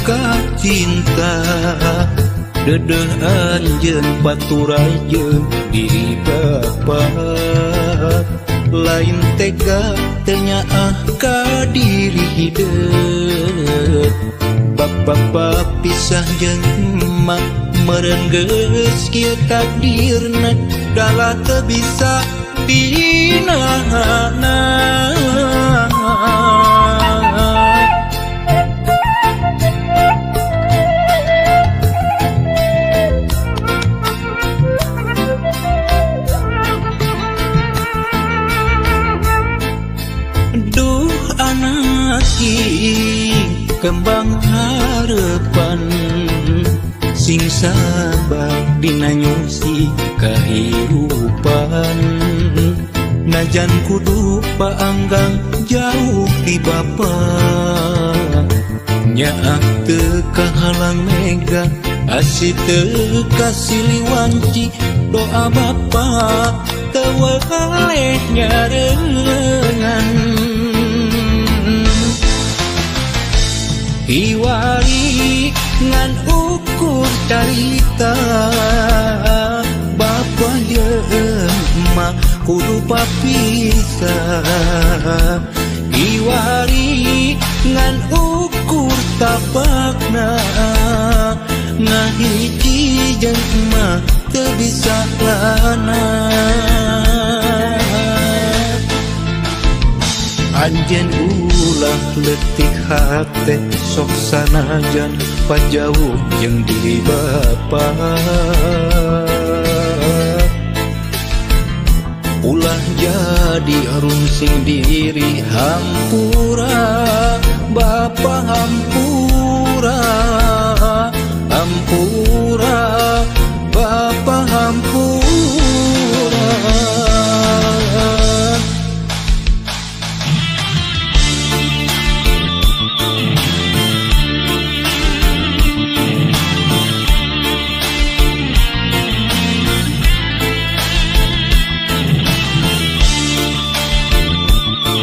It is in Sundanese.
ka cinta dedeh anjeun paturajeun diri bapa lain tega tenyaah ka diri hideung bapa pisah jeung emak meureun geus kieu takdirna dalah teu bisa dinahanna. Duh anak king kembang harapan sing sabar dina nyusi kahirupan najan kudu paanggang jauh ti bapa nyaah teu kahalang mega asih teu kasiliwanci doa bapa teu waleh nyareungan hiwari ngan ukur carita bapa jeung emak kudu papisah hiwari ngan ukur tapakna ngahiji jeung emak teu bisa lana anjeun ulah leutik hate sok sanajan pajauh jeung diri bapa ulah jadi arungsing diri hampura bapa hampura